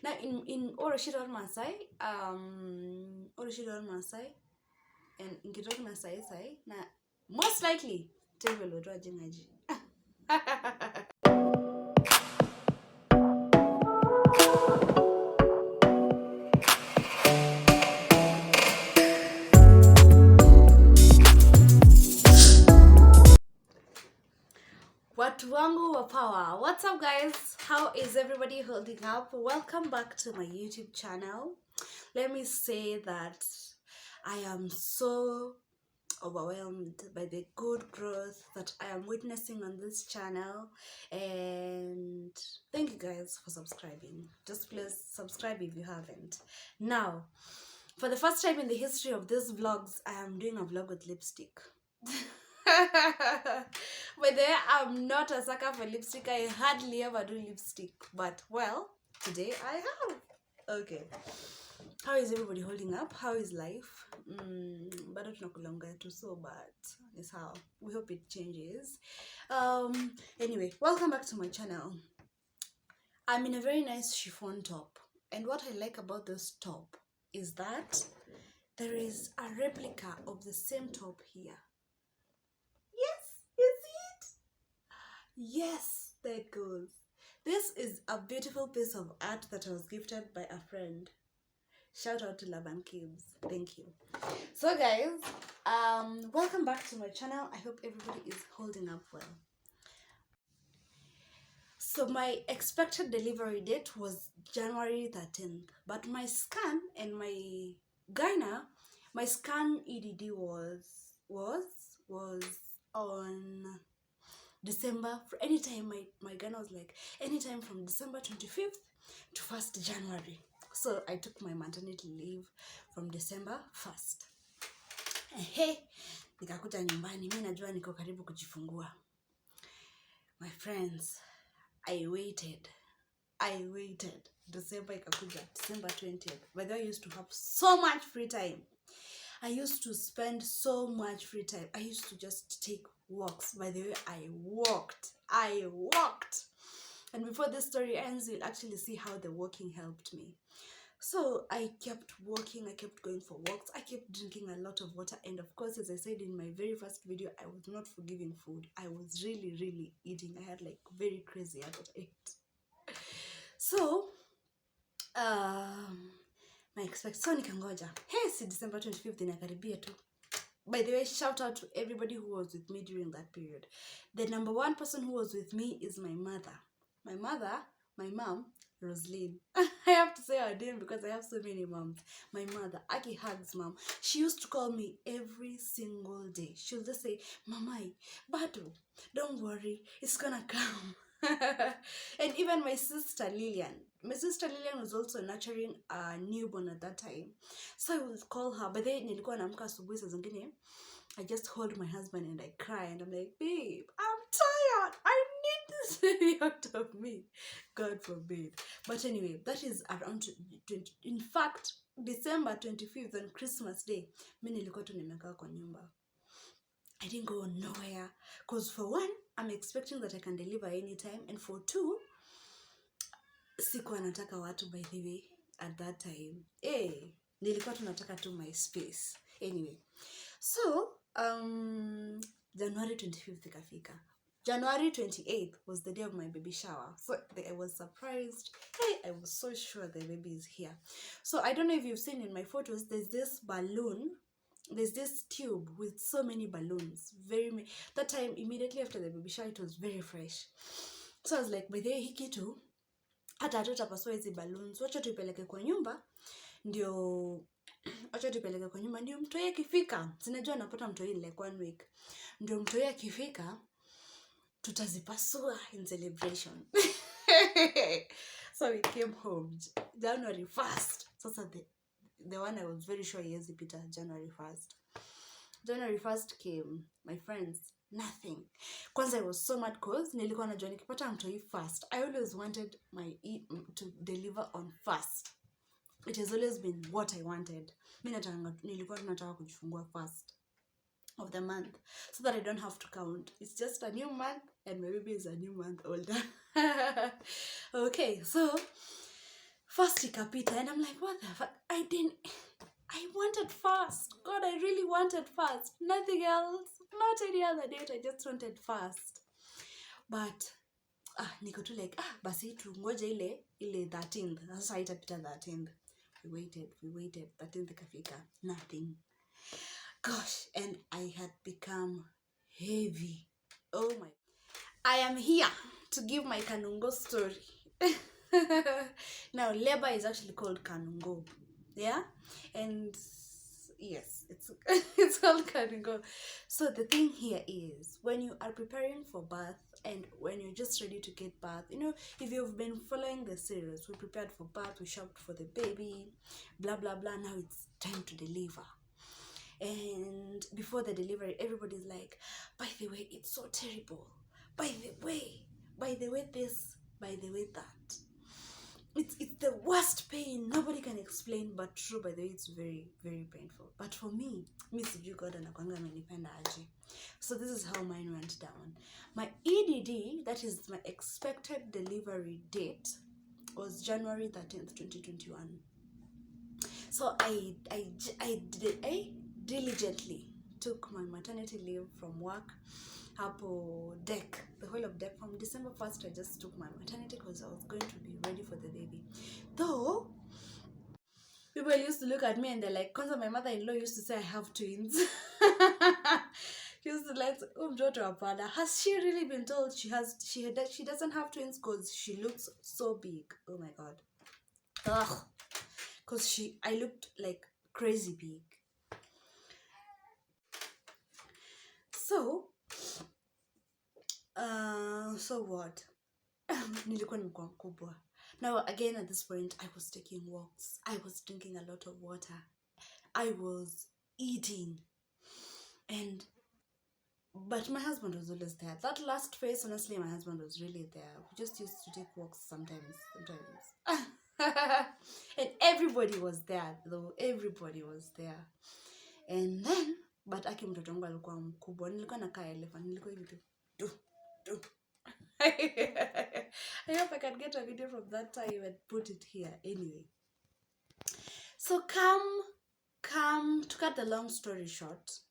Now in Oroshido Masai, and in Kidor Masai sai, na most likely table would jingaji. Watu wangu wa power. What's up guys? How is everybody holding up? Welcome back to my YouTube channel. Let me say that I am so overwhelmed by the good growth that I am witnessing on this channel, and thank you guys for subscribing. Just please subscribe if you haven't. Now, for the first time in the history of these vlogs, I am doing a vlog with lipstick. But there, I'm not a sucker for lipstick. I hardly ever do lipstick, but well, today I have. Okay, how is everybody holding up? How is life? Bado tunakulonga tu, so but it's how we hope it changes. Anyway, welcome back to my channel. I'm in a very nice chiffon top, and what I like about this top is that there is a replica of the same top here. Yes, there it goes. This is a beautiful piece of art that I was gifted by a friend. Shout out to Laban Kids. Thank you. So guys, welcome back to my channel. I hope everybody is holding up well. So my expected delivery date was January 13th, but my scan and my gyna, my scan EDD was on December. For anytime, my gyna was like anytime from December 25th to 1st January. So I took my maternity leave from December 1st. Hey, nikakuta nyumbani, mimi najua niko karibu kujifungua. My friends, I waited. December ikakuja, December 20th. By the way, I used to have so much free time. I used to spend so much free time. I used to just take walks. By the way, I walked. And before this story ends, you'll actually see how the walking helped me. So I kept walking, I kept going for walks, I kept drinking a lot of water, and of course, as I said in my very first video, I was not forgiving food. I was really eating. I had like very crazy appetite. So my expectation nikangoja. Hey, si December 25th inakaribia tu. By the way, shout out to everybody who was with me during that period. The number one person who was with me is my mother. My mom, Rosaline. I have to say her name because I have so many moms. My mother, Aki Hugs mom. She used to call me every single day. She'll just say, Mamai, Bado, don't worry, it's gonna come. And even my sister Lillian was also nurturing a newborn at that time. So I would call her, but then nilikuwa naamka asubuhi saa zingine, I just hold my husband and I cry and I'm like, babe, I'm tired. I need this baby out of me. God forbid. But anyway, that is around 20, in fact, December 25th on Christmas Day, mimi nilikuwa tu nimekaa kwa nyumba. I didn't go nowhere. Because for one, I'm expecting that I can deliver anytime. And for two, sikuwa nataka watu, by the way, at that time. Nilikuwa tu nataka tu my space. Anyway. So, January 25th ikafika. January 28th was the day of my baby shower. So I was surprised. Hey, I was so sure the baby is here. So I don't know if you've seen in my photos, there's this balloon. There's this tube with so many balloons. That time, immediately after the baby shower, it was very fresh. So I was like, by the way, hii kitu, hata hatutapasua hizi balloons. Wacha tuipeleke kwa nyumba, ndio mtoi akifika. Sinajua napata mtoi like 1 week. Ndio mtoi akifika, tutazipasua in celebration. So we came home January 1st. Sasa the one I was very sure yes, Peter, January 1st. January 1st came, my friends, nothing. Kwanza I was so mad because nilikuwa najua nikipata mtoi first. I always wanted to deliver on first. It has always been what I wanted. Nilikuwa nataka kujifungua first of the month so that I don't have to count. It's just a new month and my baby is a new month older. Okay, so First ikapita, and I'm like, what the fuck? I wanted fast. God, I really wanted fast. Nothing else. Not any other date. I just wanted fast. But niko tu like, basi tungoje ile 13th. Sasa haitapita 13th. We waited. 13th ikafika. Nothing. Gosh, and I had become heavy. Oh my. I am here to give my Kanungo story. Now, labor is actually called Kanungo. Yeah? And yes, it's called Kanungo. So the thing here is, when you are preparing for birth and when you're just ready to get birth, if you've been following the series, we prepared for birth, we shopped for the baby, blah, blah, blah. Now it's time to deliver. And before the delivery, everybody's like, by the way, it's so terrible. By the way this, by the way that. It's the worst pain. Nobody can explain, but true, by the way, it's very, very painful. But for me, sijui God anakuanga amenipenda aje. So this is how mine went down. My EDD, that is my expected delivery date, was January 13th, 2021. So I diligently took my maternity leave from work. Hapo deck, the whole of deck. From December 1st, I just took my maternity because I was going to be ready for the baby. Though people used to look at me and they're like, because my mother-in-law used to say I have twins. She used to like, has she really been told she doesn't have twins because she looks so big? Oh my God. Ugh. Because I looked like crazy big. So what? Nilikuwa nimekuwa mkubwa. Now again at this point, I was taking walks. I was drinking a lot of water. I was eating. But my husband was always there. That last phase, honestly, my husband was really there. We just used to take walks sometimes. And everybody was there, though. Everybody was there. And then, but aki mtoto wangu alikuwa mkubwa. Nilikuwa nakaa elephant. Nilikuwa hivi tu. I hope I can get a video from that time and put it here. Anyway. So come to cut the long story short,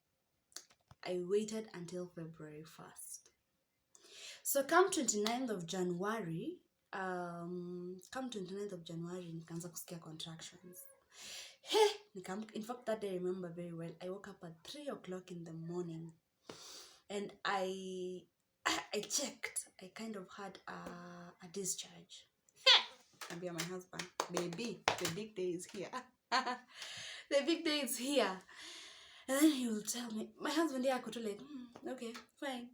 I waited until February 1st. So come 29th of January, nikaanza kusikia contractions. In fact, that day I remember very well. I woke up at 3 o'clock in the morning and I checked. I kind of had a discharge. I'll be my husband. Baby, the big day is here. The big day is here. And then he will tell me, my husband here could like, okay, fine.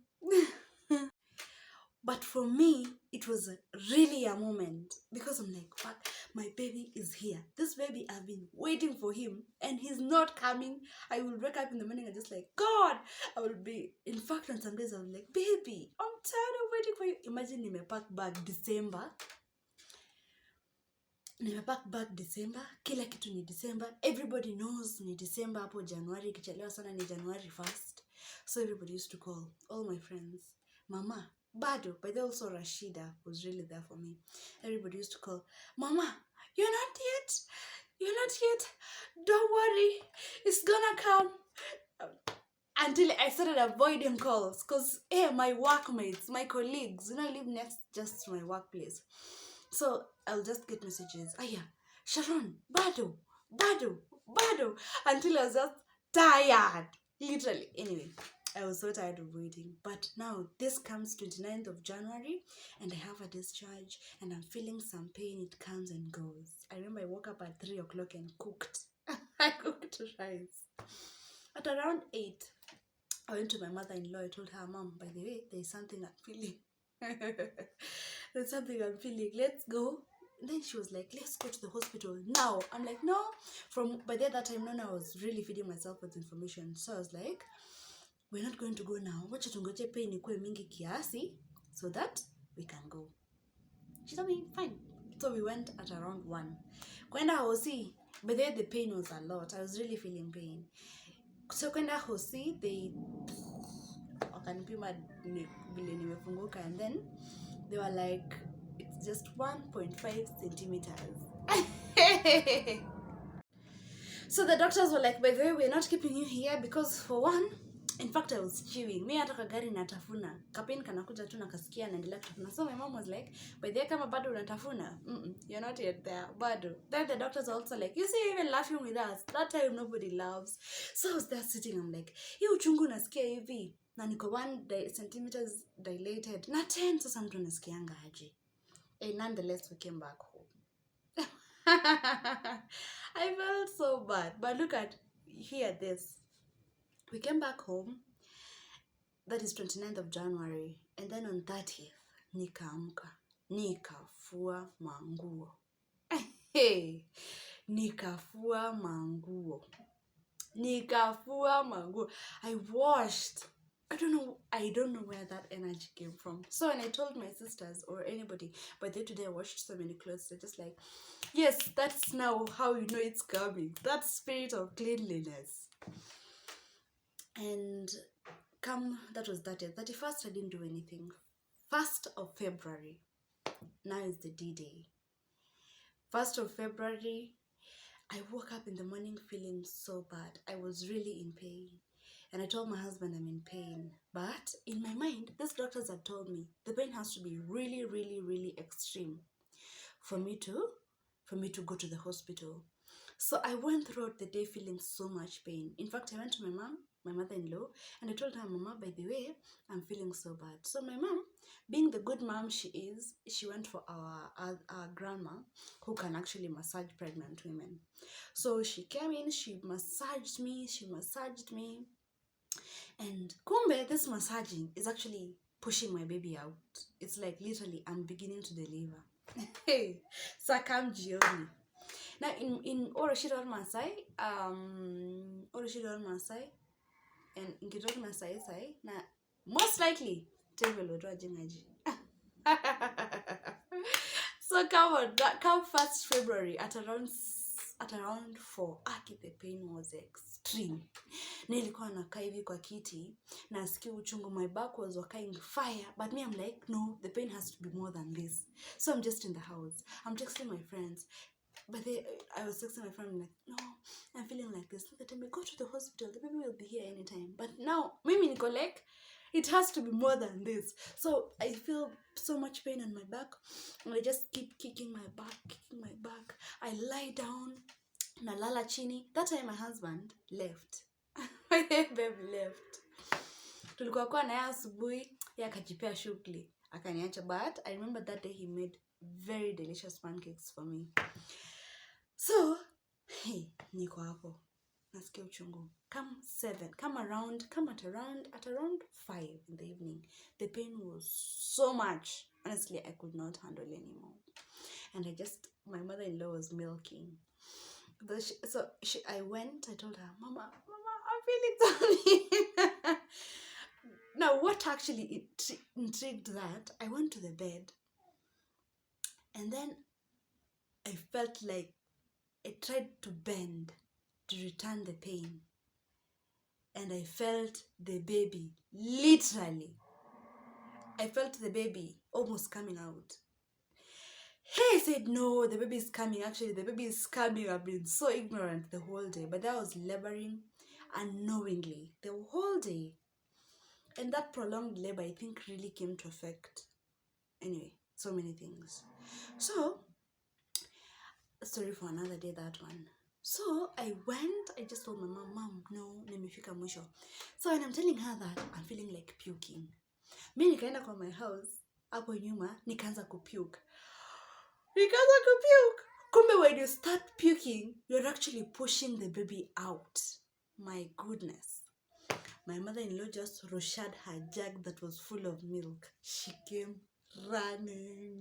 But for me, it was really a moment because I'm like, fuck, my baby is here. This baby, I've been waiting for him and he's not coming. I will wake up in the morning and just like, God, I will be, in fact, on some days I was like, baby, I'm tired of waiting for you. Imagine nimepack bag December. Nimepack bag December. Kila kitu ni December. Everybody knows ni December. Hapo January. Kichelewa sana ni January 1st. So everybody used to call. All my friends. Mama. Bado. But then also Rashida was really there for me. Everybody used to call. Mama. You're not yet. Don't worry. It's gonna come. Until I started avoiding calls. Because, my workmates, my colleagues, I live next just to my workplace. So I'll just get messages. Sharon, bado. Until I was just tired. Literally. Anyway, I was so tired of waiting. But now this comes 29th of January and I have a discharge and I'm feeling some pain. It comes and goes. I remember I woke up at 3 o'clock and cooked. I cooked rice. At around 8, I went to my mother-in-law. I told her, Mom, by the way, there's something I'm feeling. There's something I'm feeling. Let's go. And then she was like, let's go to the hospital now. I'm like, no. By that time, I was really feeding myself with information. So I was like, we're not going to go now. Wacha tungoje pain ikuwe mingi kiasi so that we can go. She told me, fine. So we went at around 1. Kwenda hosi, by the way, the pain was a lot. I was really feeling pain. So kwenda hosi, they wakanipima vile nimefunguka and then they were like, it's just 1.5 centimeters. So the doctors were like, by the way, we're not keeping you here because for one, in fact I was chewing. Mi hata kagari natafuna. Kapin kanakuja tu nakasikia naendelea kutafuna. So my mom was like, by the way, kama bado unatafuna, you're not yet there. Bado. Then the doctors are also like, you see, even laughing with us. That time nobody laughs. So I was there sitting, I'm like, hii uchungu nasikia hivi. Na niko 1 centimeters dilated. Na 10 sasa mtu nasikianga aje. Nonetheless, we came back home. I felt so bad, but look at this. We came back home. That is 29th of January, and then on 30th, nikaamka, nikafua manguo. Hey, nikafua manguo. I washed. I don't know where that energy came from. So when I told my sisters or anybody, but today I washed so many clothes, they're just like, yes, that's now how you know it's coming. That spirit of cleanliness. And that was 30th. 31st, I didn't do anything. 1st of February, now is the D-Day. 1st of February, I woke up in the morning feeling so bad. I was really in pain. And I told my husband I'm in pain. But in my mind, these doctors had told me the pain has to be really, really, really extreme for me to go to the hospital. So I went throughout the day feeling so much pain. In fact, I went to my mom, my mother-in-law, and I told her, Mama, by the way, I'm feeling so bad. So my mom, being the good mom she is, she went for our grandma who can actually massage pregnant women. So she came in, she massaged me, and kumbe, this massaging is actually pushing my baby out. It's like literally I'm beginning to deliver. Hey, sakam jioni. Now in Oroshido Masai, and in Kitok Masai sai, na most likely table odwa jingaji. So come 1st February at around 4, the pain was extreme. Nilikuwa nakaa hivi kwa kiti, nasikia uchungu, my back was working fire, but me I'm like, no, the pain has to be more than this. So I'm just in the house, I'm texting my friends, but I was texting my friend like, no, I'm feeling like this. Look at me, go to the hospital, the baby will be here anytime. But now, mimi niko like, it has to be more than this. So I feel so much pain on my back, and I just keep kicking my back. I lie down, nalala chini. That time my husband left. My babe left. Tulikuwa kwa naye asubuhi, yeye akajipea shughuli, akaniacha. But I remember that day he made very delicious pancakes for me. So, hey, niko hapo. Nasikia uchungu. Come at around 5 in the evening. The pain was so much. Honestly, I could not handle anymore. And my mother-in-law was milking. I went, I told her, Mama, I'm feeling something. Now, what actually intrigued that, I went to the bed. And then I felt like I tried to bend to return the pain. And I felt the baby, literally. I felt the baby almost coming out. Hey, I said, no, the baby is coming. Actually, the baby is coming. I've been so ignorant the whole day. But I was laboring unknowingly the whole day. And that prolonged labor, I think, really came to affect, anyway, so many things. So, sorry for another day, that one. So I just told my mom, no, nimefika mwisho. So when I'm telling her that, I'm feeling like puking. Mi nikaenda kwa my house, hapo nyuma, nikaanza kupuke. Kumbe when you start puking, you're actually pushing the baby out. My goodness. My mother-in-law just rushed her jug that was full of milk. She came running.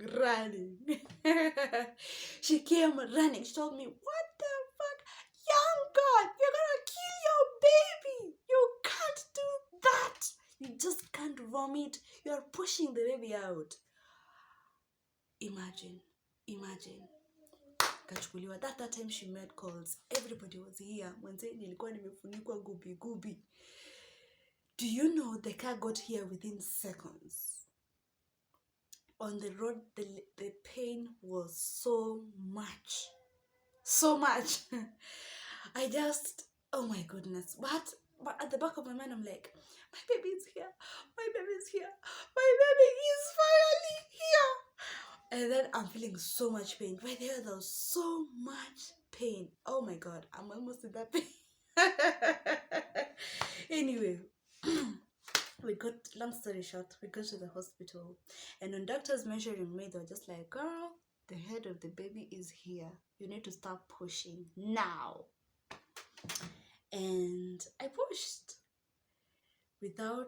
She came running. She told me, what the fuck? Young God, you're gonna kill your baby. You can't do that. You just can't vomit. You're pushing the baby out. Imagine. Kachukuliwa. That time she made calls. Everybody was here. Mwenze nilikuwa nimefunikwa gubi. Do you know the car got here within seconds? On the road, the pain was so much. so much. I just, oh my goodness. But at the back of my mind, I'm like, my baby is here. My baby is here. My baby is finally here. And then I'm feeling so much pain. Right there was so much pain. Oh my God, I'm almost in that pain. Anyway, long story short, we go to the hospital. And when doctors measuring me, they're just like, girl, the head of the baby is here. You need to start pushing now. And I pushed within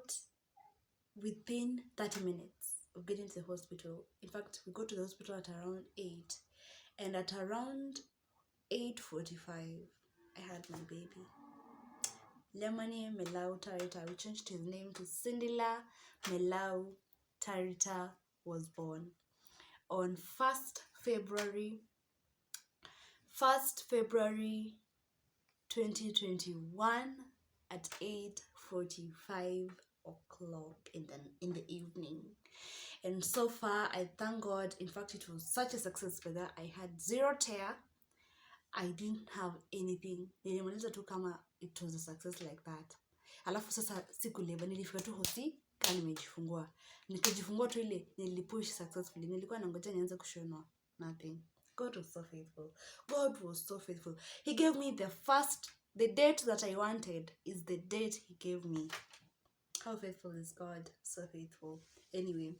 30 minutes of getting to the hospital. In fact, we go to the hospital at around 8. And at around 8:45, I had my baby. Lemony Melau Tarita. We changed his name to Cindila Melau Tarita was born on 1st February 2021 at 8:45 o'clock in the evening. And so far, I thank God. In fact, it was such a success for that. I had 0 tear. I didn't have anything. Nilimaliza tu kama it was a success like that. Alafu sasa sikuleba, nilifika tu hosi kama nimejifungua. Nikajifungua tu ile nilipush successfully. Nilikuwa nangoja nianze kushonwa. Nothing. God was so faithful. God was so faithful. He gave me the date that I wanted is the date he gave me. How faithful is God? So faithful. Anyway,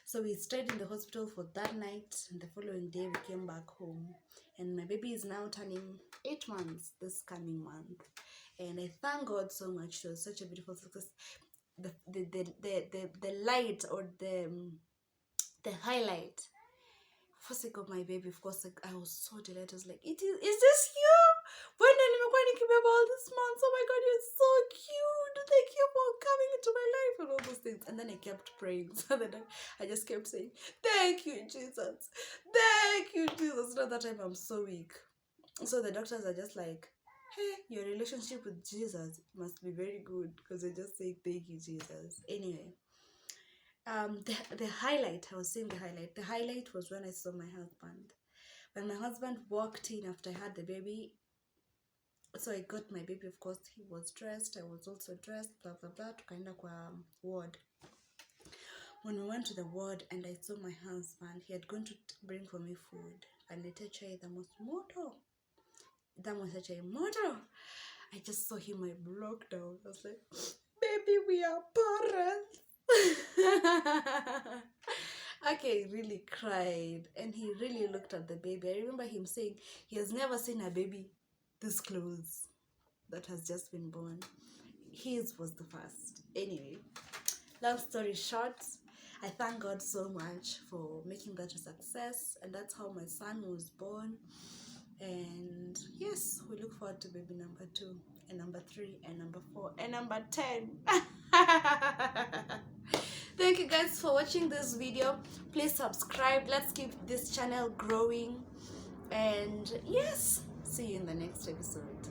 so we stayed in the hospital for that night, and the following day we came back home. And my baby is now turning 8 months this coming month. And I thank God so much. It was such a beautiful success. The light, or the highlight, first I got my baby, of course, like, I was so delighted. I was like, is this you? When all this month, oh my God, you're so cute. Thank you for coming into my life and all those things. And then I kept praying. So then I just kept saying, thank you, Jesus. Thank you, Jesus. Not that time I'm so weak. So the doctors are just like, hey, your relationship with Jesus must be very good, because they just say thank you, Jesus. Anyway, the highlight, I was saying the highlight was when I saw my husband. When my husband walked in after I had the baby, so I got my baby, of course, he was dressed, I was also dressed, blah blah blah, tukaenda kwa ward. When we went to the ward and I saw my husband, he had gone to bring for me food. Alileta chai moto. I just saw him, I broke down. I was like, baby, we are parents. Okay, he really cried, and he really looked at the baby. I remember him saying he has never seen a baby this close that has just been born. His was the first. Anyway, long story short, I thank God so much for making that a success, and that's how my son was born. And yes, we look forward to baby number 2 and number 3 and number 4 and number 10. Thank you guys for watching this video. Please subscribe. Let's keep this channel growing. And yes, see you in the next episode.